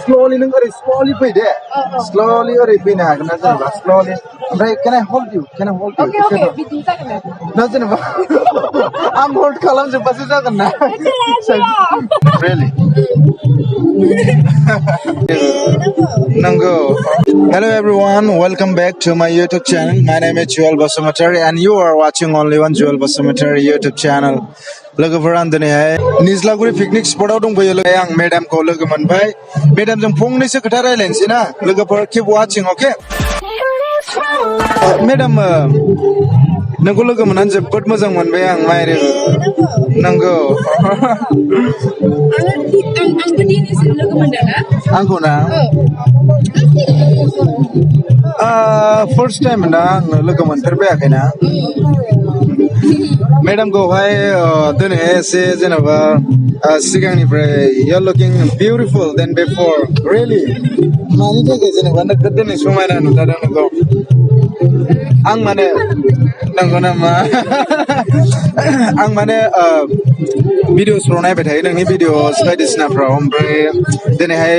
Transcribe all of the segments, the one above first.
slowly nung oरै slowly fै दे slowly oरै फैनो हागोन ना जेनेबा slowly ओमफ्राय can I hold you Okay बिदि जागोन दे ना जेनेबा आं hold खालामजोबबासो जागोन ना really Nango. Hello everyone, welcome back to my YouTube channel. My name is Juwel Basumatary and you are watching only one Juwel Basumatary YouTube channel. लोगोफोरा दिनैहाय निज्लागुरि picnic स्पटआव दंफैयो आं मेडामखौ लोगो मोनबाय मेडामजों फंनैसो खोथा रायलायनोसै ना लोगोफोर keep watching okay मेडाम नोंखौ लोगो मोननानै जोबोद मोजां मोनबाय आं माइरे नंगौ आंबो दिनैसो लोगो मोनदोंना आंखौ ना फर्स्ट टाइम ना आङो लोगो मोनफेरबायाखैना मेडामखौहाय दिनैहाय एसे जेनेबा सिगांनिफ्राय you're looking beautiful than before really मानि थाखाय जेनेबा नोगोद दिनै समायना नुथारदों नोंखौ आं माने नंगौ नामा आं माने भिडिअसफ्राव नायबाय थायो नोंनि भिडिअस बायदिसिनाफ्राव ओमफ्राय दिनैहाय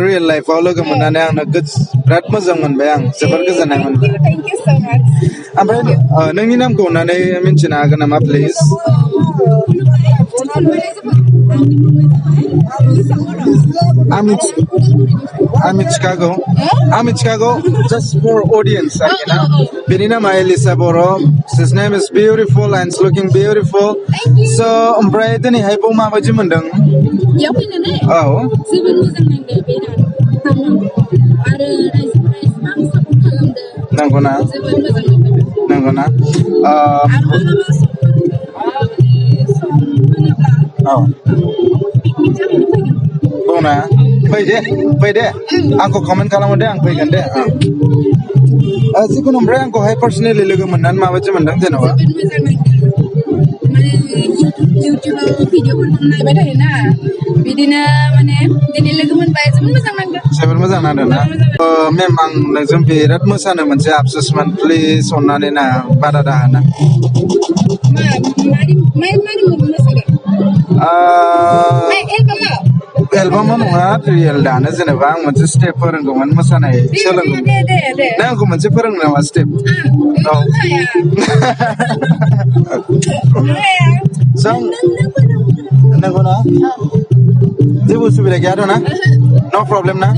रियेल लाइफआव लोगो मोननानै आं नोगोद बिराद मोजां मोनबाय आं जोबोर गोजोननाय मोनबाय ओमफ्राय नोंनि नामखौ अननानै मिन्थिनो हागोन नामा please I'm in Chicago just for audience बेनि नामा Elisha Boro his name is beautiful and it's looking beautiful so ओमफ्राय दिनैहाय बाव माबायदि मोनदों बेयाव फैनानै औ जोबोद मोजां नांदों बेराद आरो रायजोफोरा एसेबां सापर्ट खालामदों नंगौना जोबोद मोजां मोनबाय नंगौना आरो मालाबा सम मोनोब्ला औ पिकनिक जाहैनो फैगोन दंना फै दे आंखौ कमेन्ट खालामो दे आं फैगोन दे जिखुनु ओमफ्राय आंखौहाय पार्सनेलि लोगो मोननानै माबायदि मोनदों जेनेबा जोबोद मोजां नांदों माने इउटिउबाव भिडिअफोरखौ नायबाय थायोना बिदिनो माने दिनै लोगो मोनबाय जोबोद मोजां नांदों जोबोद मोजां नांदों ना मेम आं नोंजों बिराद मोसानो मोनसे आफसोसमोन प्लिज अननानै ना बादा दाहोना मारै मोसागोन एलबामाव नङा रियेल दानो जेनेबा आं मोनसे स्टेप फोरोंगौमोन मोसानाय सोलोंगौमोन दे नों आंखौ मोनसे फोरोंनो नामा स्टेप औ नंगौना जेबो उसुबिदा गैयाथ' ना नो प्रब्लेम ना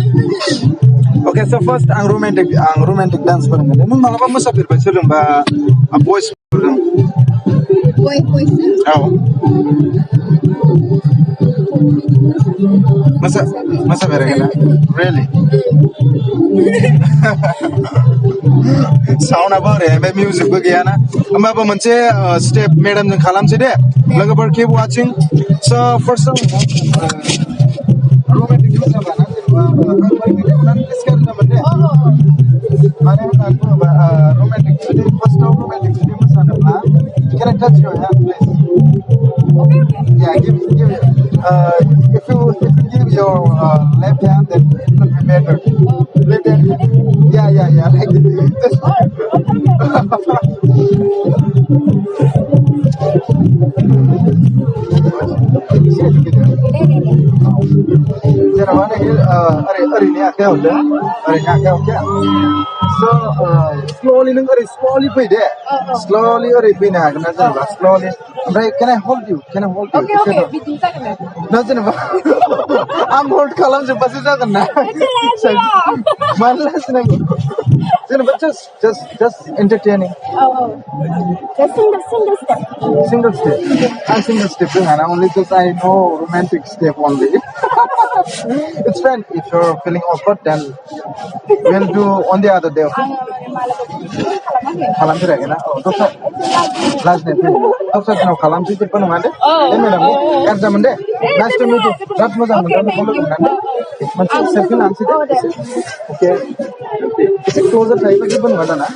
ओके स' फार्स्ट आं रमान्टिक डान्स फोरोंगोन नों मालाबा मोसाफेरबाय सोलोंबा भइस औ मोसाफेराखै ना रियेलि साउन्डआबो ओरैहाय ओमफ्राय मिउजिकबो गैयाना होमबाबो मोनसे स्टेप मेडामजों खालामसै दे लोगोफोर keep watching so first romantic मोसाबाना जेनेबा मानो होननानै बुङोबा रमान्टिक जुदि फार्स्टआव रमान्टिक जुदि मोसानोब्ला can I touch your hand please yeah give if you give your left hand then it will be better left hand yeah like this जेनेबा ओरैनो आखाइ हरदो so slowly नों ओरै slowly फै दे slowly ओरै फैनो हागोन ना जेनेबा slowly ओमफ्राय can I hold you Okay बिदि जागोन दे ना जेनेबा आं hold खालामजोबबासो जागोन ना मानो लासै नांगौ जेनेबा just entertaining single step आं single step रोङा ना only just I know romantic step only it's fine if you're feeling awkward then we'll do on the other day खालामफेराखै ना दस्रा लाजिनाय फैयो दस्रा दिनाव खालामसै जेबो नङा दे मेडाम गाज्रि जामोन दे नाइस टु मिट इउ बिराद मोजां मोनदों नोंखौ लोगो मोननानै मोनसे सेल्फि लानोसै दे अके एसे क्लोजार थायोबा जेबो नङा दाना